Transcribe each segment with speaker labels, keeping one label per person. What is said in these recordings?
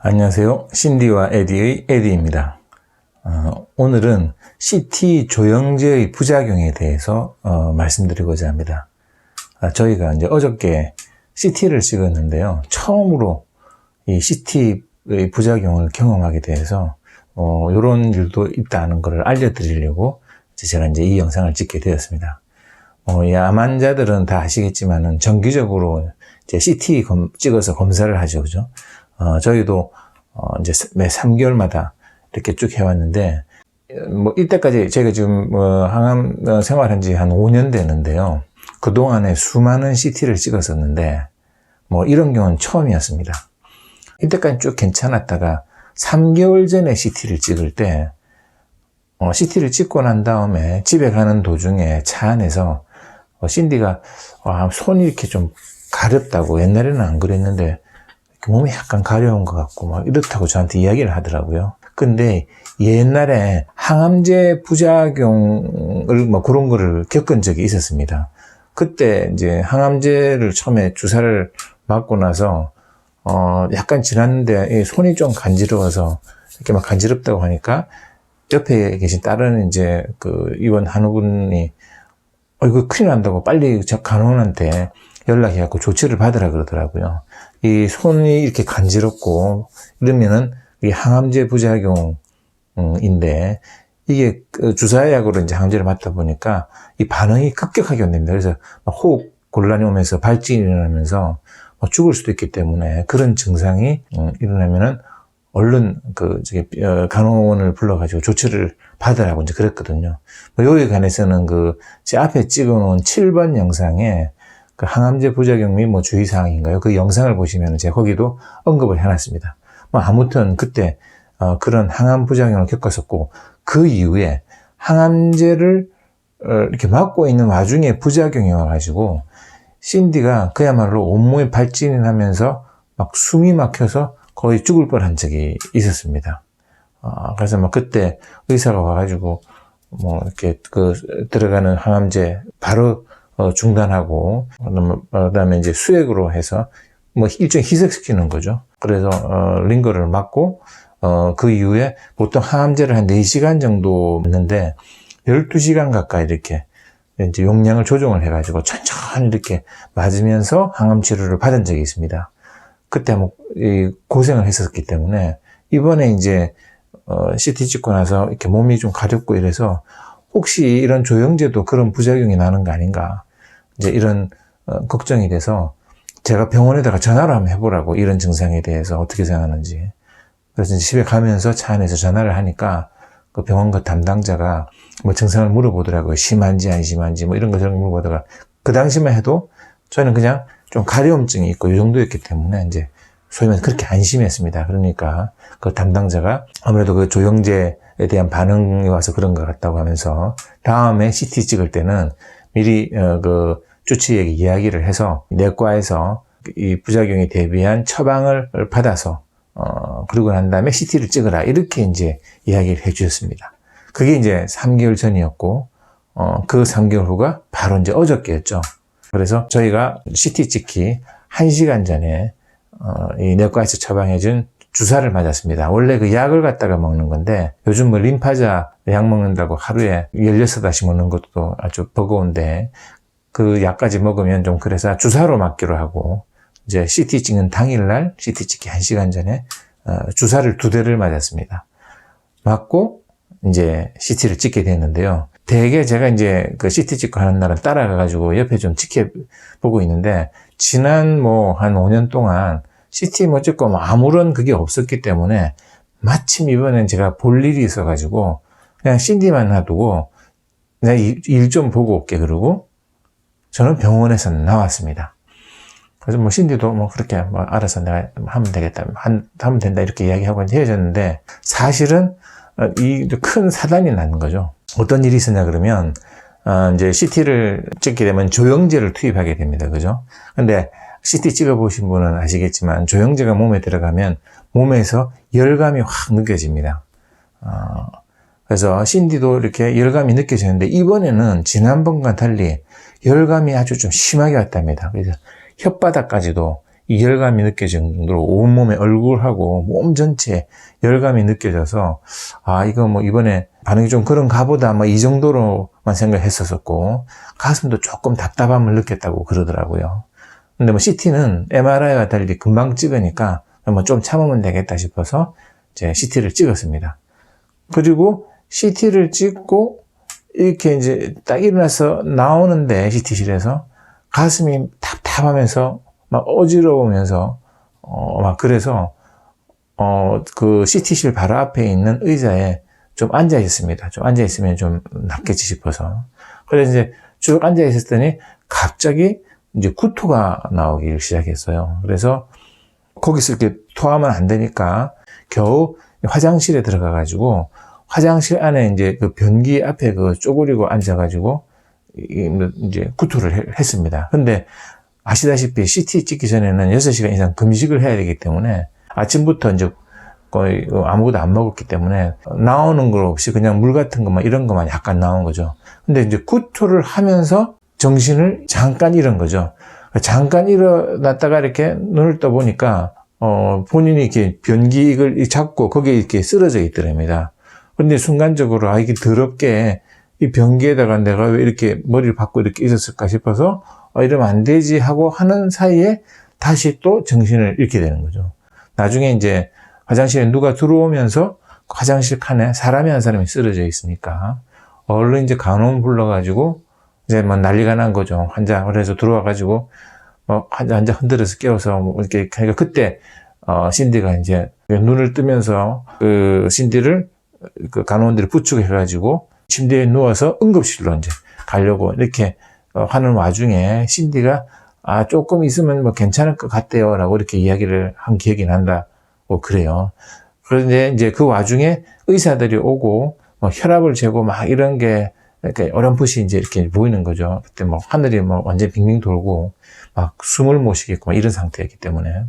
Speaker 1: 안녕하세요. 신디와 에디의 에디입니다. 오늘은 CT 조영제의 부작용에 대해서 말씀드리고자 합니다. 저희가 이제 어저께 CT를 찍었는데요. 처음으로 이 CT의 부작용을 경험하게 돼서 이런 일도 있다는 것을 알려드리려고 제가 이제 이 영상을 찍게 되었습니다. 이 암환자들은 다 아시겠지만은 정기적으로 이제 CT 찍어서 검사를 하죠, 그죠? 저희도 이제 매 3개월마다 이렇게 쭉 해왔는데, 이때까지 제가 지금 항암 생활한 지 한 5년 되는데요. 그동안에 수많은 CT를 찍었었는데, 이런 경우는 처음이었습니다. 이때까지 쭉 괜찮았다가 3개월 전에 CT를 찍을 때, CT를 찍고 난 다음에 집에 가는 도중에 차 안에서 신디가 손이 이렇게 좀 가렵다고, 옛날에는 안 그랬는데 몸이 약간 가려운 것 같고 이렇다고 저한테 이야기를 하더라고요. 근데 옛날에 항암제 부작용을 그런 거를 겪은 적이 있었습니다. 그때 이제 항암제를 처음에 주사를 맞고 나서 약간 지났는데 손이 좀 간지러워서 이렇게 간지럽다고 하니까 옆에 계신 다른 이제 입원 한우분이 이거 큰일 난다고 빨리 저 간호원한테 연락해갖고 조치를 받으라 그러더라고요. 이 손이 이렇게 간지럽고 이러면은 이 항암제 부작용인데 이게 주사약으로 이제 항암제를 맞다 보니까 이 반응이 급격하게 온답니다. 그래서 호흡 곤란이 오면서 발진이 일어나면서 죽을 수도 있기 때문에 그런 증상이 일어나면은 얼른 간호원을 불러가지고 조치를 받으라고 이제 그랬거든요. 여기에 관해서는 제 앞에 찍어놓은 7번 영상에 항암제 부작용 및 주의사항인가요? 그 영상을 보시면 제가 거기도 언급을 해놨습니다. 아무튼 그때 그런 항암 부작용을 겪었었고, 그 이후에 항암제를 이렇게 맞고 있는 와중에 부작용이 와가지고 신디가 그야말로 온몸에 발진이 나면서 숨이 막혀서 거의 죽을 뻔한 적이 있었습니다. 그래서 그때 의사가 와가지고 이렇게 들어가는 항암제 바로 중단하고, 그다음에 이제 수액으로 해서 일종의 희석시키는 거죠. 그래서 링거를 맞고 그 이후에 보통 항암제를 한 4시간 정도 맞는데 12시간 가까이 이렇게 이제 용량을 조정을 해가지고 천천히 이렇게 맞으면서 항암 치료를 받은 적이 있습니다. 그때 고생을 했었기 때문에 이번에 이제 CT 찍고 나서 이렇게 몸이 좀 가렵고 이래서 혹시 이런 조영제도 그런 부작용이 나는 거 아닌가, 이제 이런 걱정이 돼서 제가 병원에다가 전화를 한번 해보라고, 이런 증상에 대해서 어떻게 생각하는지. 그래서 이제 집에 가면서 차 안에서 전화를 하니까 그 병원 담당자가 증상을 물어보더라고요. 심한지 안 심한지 이런 거 저런 거 물어보다가, 그 당시만 해도 저는 그냥 좀 가려움증이 있고 이 정도였기 때문에 이제 소위 말해서 그렇게 안심했습니다. 그러니까 그 담당자가 아무래도 그 조영제에 대한 반응이 와서 그런 것 같다고 하면서 다음에 CT 찍을 때는 미리 주치의에게 이야기를 해서 내과에서 이 부작용에 대비한 처방을 받아서 그러고 난 다음에 CT를 찍으라, 이렇게 이제 이야기를 해주셨습니다. 그게 이제 3개월 전이었고 그 3개월 후가 바로 이제 어저께였죠. 그래서 저희가 CT 찍기 1시간 전에 이 내과에서 처방해준 주사를 맞았습니다. 원래 그 약을 갖다가 먹는 건데 요즘 림파자 약 먹는다고 하루에 16알씩 먹는 것도 아주 버거운데 그 약까지 먹으면 좀 그래서 주사로 맞기로 하고, 이제 CT 찍는 당일날 CT 찍기 1시간 전에 주사를 2대를 맞았습니다. 맞고 이제 CT를 찍게 됐는데요. 대개 제가 이제 그 CT 찍고 하는 날은 따라가가지고 옆에 좀 지켜보고 있는데, 지난 한 5년 동안 CT 찍고 아무런 그게 없었기 때문에 마침 이번엔 제가 볼 일이 있어가지고 그냥 신디만 놔두고 내가 일 좀 보고 올게 그러고 저는 병원에서 나왔습니다. 그래서 신디도 그렇게 알아서 내가 하면 되겠다, 하면 된다, 이렇게 이야기하고 헤어졌는데, 사실은 이 큰 사단이 나는 거죠. 어떤 일이 있었냐 그러면 이제 CT를 찍게 되면 조영제를 투입하게 됩니다. 그죠? 근데 CT 찍어보신 분은 아시겠지만 조영제가 몸에 들어가면 몸에서 열감이 확 느껴집니다. 그래서 신디도 이렇게 열감이 느껴지는데 이번에는 지난번과 달리 열감이 아주 좀 심하게 왔답니다. 그래서 혓바닥까지도 이 열감이 느껴지는 정도로 온몸에 얼굴하고 몸 전체에 열감이 느껴져서 이거 뭐 이번에 반응이 좀 그런가 보다 뭐 이 정도로만 생각했었고 가슴도 조금 답답함을 느꼈다고 그러더라고요. 근데 뭐 CT는 MRI와 달리 금방 찍으니까 뭐 좀 참으면 되겠다 싶어서 이제 CT를 찍었습니다. 그리고 CT를 찍고 이렇게 이제 딱 일어나서 나오는데 CT실에서 가슴이 답답하면서 막 어지러우면서 막 그래서 그 CT실 바로 앞에 있는 의자에 좀 앉아 있습니다. 좀 앉아 있으면 좀 낫겠지 싶어서. 그래서 이제 쭉 앉아 있었더니 갑자기 이제 구토가 나오기 시작했어요. 그래서 거기서 이렇게 토하면 안 되니까 겨우 화장실에 들어가가지고 화장실 안에 이제 그 변기 앞에 그 쪼그리고 앉아가지고 이제 구토를 했습니다. 근데 아시다시피 CT 찍기 전에는 6시간 이상 금식을 해야 되기 때문에 아침부터 이제 거의 아무것도 안 먹었기 때문에 나오는 거 없이 그냥 물 같은 것만 이런 것만 약간 나온 거죠. 근데 이제 구토를 하면서 정신을 잠깐 잃은 거죠. 잠깐 일어났다가 이렇게 눈을 떠보니까 본인이 이렇게 변기를 잡고 거기에 이렇게 쓰러져 있더랍니다. 근데 순간적으로 이게 더럽게 이 변기에다가 내가 왜 이렇게 머리를 박고 이렇게 있었을까 싶어서 이러면 안 되지 하고 하는 사이에 다시 또 정신을 잃게 되는 거죠. 나중에 이제 화장실에 누가 들어오면서 화장실 칸에 사람이 한 사람이 쓰러져 있으니까 얼른 이제 간호원 불러가지고 이제 뭐 난리가 난 거죠. 환자. 그래서 들어와가지고 환자 흔들어서 깨워서 뭐 이렇게 그러니까 그때 신디가 이제 눈을 뜨면서 그 신디를 그 간호원들이 부축해가지고 침대에 누워서 응급실로 이제 가려고 이렇게 하는 와중에 신디가 조금 있으면 뭐 괜찮을 것 같대요 라고 이렇게 이야기를 한 기억이 난다고 그래요. 그런데 이제 그 와중에 의사들이 오고 뭐 혈압을 재고 막 이런 게 이렇게 어렴풋이 이제 이렇게 보이는 거죠. 그때 뭐 하늘이 뭐 완전 빙빙 돌고 막 숨을 못 쉬겠고 막 이런 상태였기 때문에.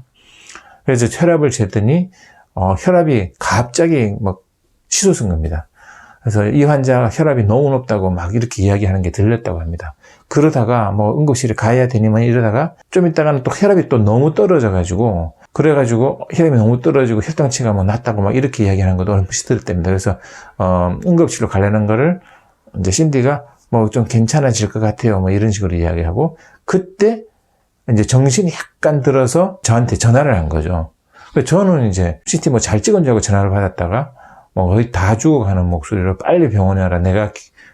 Speaker 1: 그래서 혈압을 쟀더니 혈압이 갑자기 막 치솟은 겁니다. 그래서 이 환자가 혈압이 너무 높다고 막 이렇게 이야기하는 게 들렸다고 합니다. 그러다가 뭐 응급실에 가야 되니만 이러다가 좀 있다가는 또 혈압이 또 너무 떨어져가지고 그래가지고 혈압이 너무 떨어지고 혈당치가 뭐 낮다고 막 이렇게 이야기하는 것도 어렴풋이 들었답니다. 그래서 응급실로 가려는 거를 이제 신디가 뭐 좀 괜찮아질 것 같아요. 뭐 이런 식으로 이야기하고 그때 이제 정신이 약간 들어서 저한테 전화를 한 거죠. 그래서 저는 이제 CT 뭐 잘 찍은 줄 알고 전화를 받았다가 뭐 거의 다 죽어가는 목소리로 빨리 병원에 와라. 내가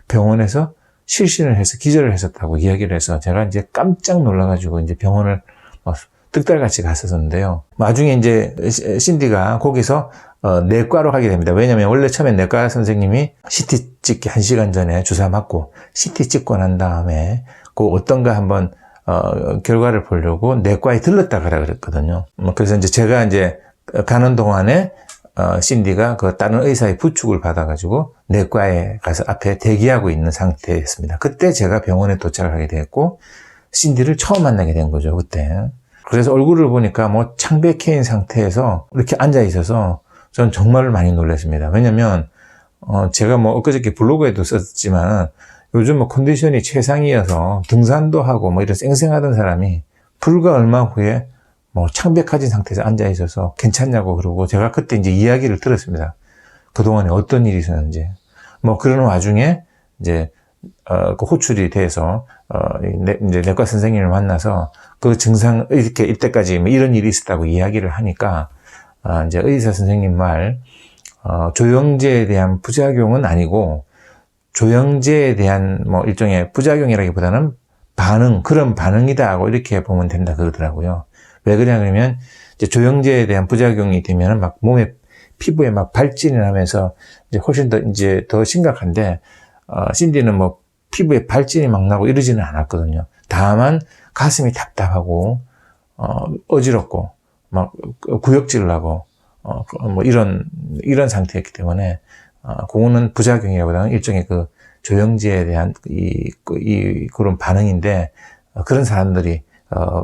Speaker 1: 병원에서 실신을 해서 기절을 했었다고 이야기를 해서 제가 이제 깜짝 놀라가지고 이제 병원을 막 득달같이 갔었는데요. 나중에 이제 신디가 거기서 내과로 가게 됩니다. 왜냐면 원래 처음에 내과 선생님이 CT 찍기 1시간 전에 주사 맞고 CT 찍고 난 다음에 그 어떤가 한번 결과를 보려고 내과에 들렀다 가라 그랬거든요. 그래서 이제 제가 이제 가는 동안에 신디가 그 다른 의사의 부축을 받아가지고 내과에 가서 앞에 대기하고 있는 상태였습니다. 그때 제가 병원에 도착을 하게 됐고 신디를 처음 만나게 된 거죠, 그때. 그래서 얼굴을 보니까 뭐 창백해인 상태에서 이렇게 앉아 있어서 전 정말 많이 놀랐습니다. 왜냐면 제가 뭐 엊그저께 블로그에도 썼지만 요즘 뭐 컨디션이 최상이어서 등산도 하고 뭐 이런 쌩쌩하던 사람이 불과 얼마 후에 뭐 창백해진 상태에서 앉아 있어서 괜찮냐고 그러고 제가 그때 이제 이야기를 들었습니다. 그동안에 어떤 일이 있었는지. 뭐 그런 와중에 이제 그 호출이 돼서 이제 내과 선생님을 만나서 그 증상 이렇게 이때까지 뭐 이런 일이 있었다고 이야기를 하니까 이제 의사 선생님 말 조영제에 대한 부작용은 아니고 조영제에 대한 뭐 일종의 부작용이라기보다는 그런 반응이다 하고 이렇게 보면 된다 그러더라고요. 왜 그러냐 그러면 이제 조영제에 대한 부작용이 되면 막 몸에 피부에 막 발진을 하면서 이제 훨씬 더 이제 더 심각한데 신디는 뭐 피부에 발진이 막 나고 이러지는 않았거든요. 다만 가슴이 답답하고 어지럽고 막 구역질 나고 뭐 이런 상태였기 때문에 그거는 부작용이라기보다는 일종의 그 조영제에 대한 그런 반응인데 그런 사람들이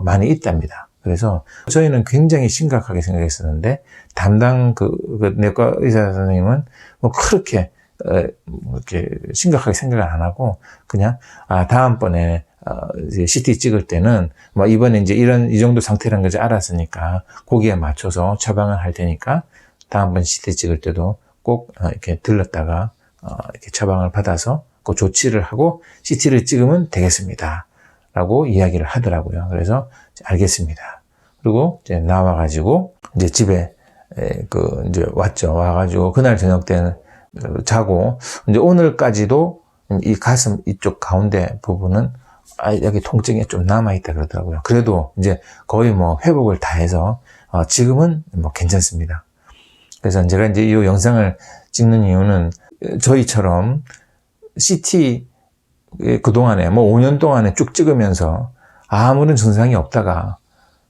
Speaker 1: 많이 있답니다. 그래서 저희는 굉장히 심각하게 생각했었는데 담당 그 내과 의사 선생님은 뭐 그렇게 이렇게 심각하게 생각을 안 하고 그냥 다음번에 이제 CT 찍을 때는 뭐 이번에 이제 이 정도 상태라는 걸 알았으니까 거기에 맞춰서 처방을 할 테니까 다음번 CT 찍을 때도 꼭 이렇게 들렀다가 이렇게 처방을 받아서 그 조치를 하고 CT를 찍으면 되겠습니다. 라고 이야기를 하더라고요. 그래서 알겠습니다. 그리고 이제 나와가지고 이제 집에 이제 왔죠. 와가지고 그날 저녁 때는 자고 이제 오늘까지도 이 가슴 이쪽 가운데 부분은 여기 통증이 좀 남아있다 그러더라고요. 그래도 이제 거의 뭐 회복을 다 해서 지금은 뭐 괜찮습니다. 그래서 제가 이제 이 영상을 찍는 이유는 저희처럼 CT 그동안에 뭐 5년 동안에 쭉 찍으면서 아무런 증상이 없다가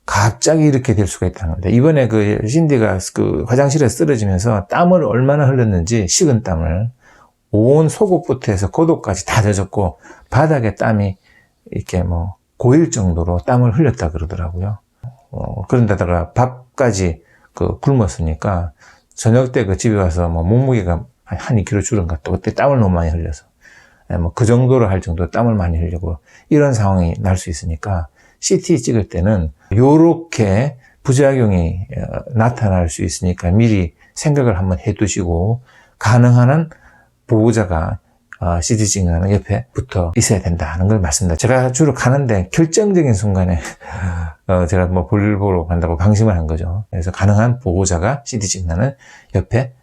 Speaker 1: 갑자기 이렇게 될 수가 있다는 겁니다. 이번에 그 신디가 그 화장실에 쓰러지면서 땀을 얼마나 흘렸는지, 식은 땀을 온 속옷부터 해서 겉옷까지 다 젖었고 바닥에 땀이 이렇게 뭐 고일 정도로 땀을 흘렸다 그러더라고요. 그런데다가 밥까지 굶었으니까 저녁 때 집에 와서 뭐 몸무게가 한 2kg 줄은 것 같다. 그때 땀을 너무 많이 흘려서 뭐 그 정도로 할 정도로 땀을 많이 흘리고 이런 상황이 날 수 있으니까 CT 찍을 때는 요렇게 부작용이 나타날 수 있으니까 미리 생각을 한번 해 두시고 가능한 한 보호자가 CT 찍는 옆에 붙어 있어야 된다는 걸 말씀드립니다. 제가 주로 가는데 결정적인 순간에 제가 뭐 볼일 보러 간다고 방심을 한 거죠. 그래서 가능한 보호자가 CT 찍는 옆에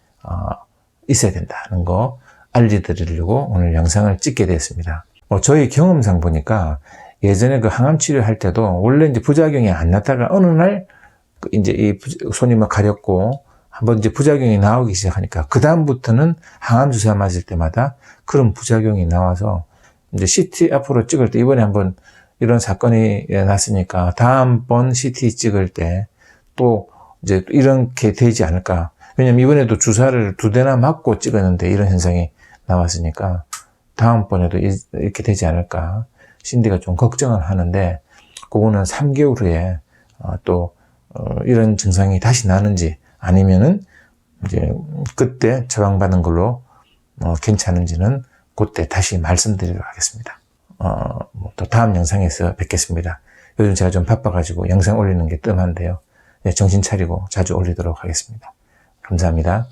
Speaker 1: 있어야 된다는 거 알려드리려고 오늘 영상을 찍게 됐습니다. 저희 경험상 보니까 예전에 그 항암 치료할 때도 원래 이제 부작용이 안 났다가 어느 날 이제 이 손이 막 가렵고 한번 이제 부작용이 나오기 시작하니까 그다음부터는 항암 주사 맞을 때마다 그런 부작용이 나와서 이제 CT 앞으로 찍을 때 이번에 한번 이런 사건이 났으니까 다음번 CT 찍을 때 또 이제 이렇게 되지 않을까. 왜냐면 이번에도 주사를 2대나 맞고 찍었는데 이런 현상이 나왔으니까 다음번에도 이렇게 되지 않을까. 신디가 좀 걱정을 하는데 그거는 3개월 후에 또 이런 증상이 다시 나는지 아니면은 이제 그때 처방받은 걸로 괜찮은지는 그때 다시 말씀드리도록 하겠습니다. 또 다음 영상에서 뵙겠습니다. 요즘 제가 좀 바빠가지고 영상 올리는 게 뜸한데요. 정신 차리고 자주 올리도록 하겠습니다. 감사합니다.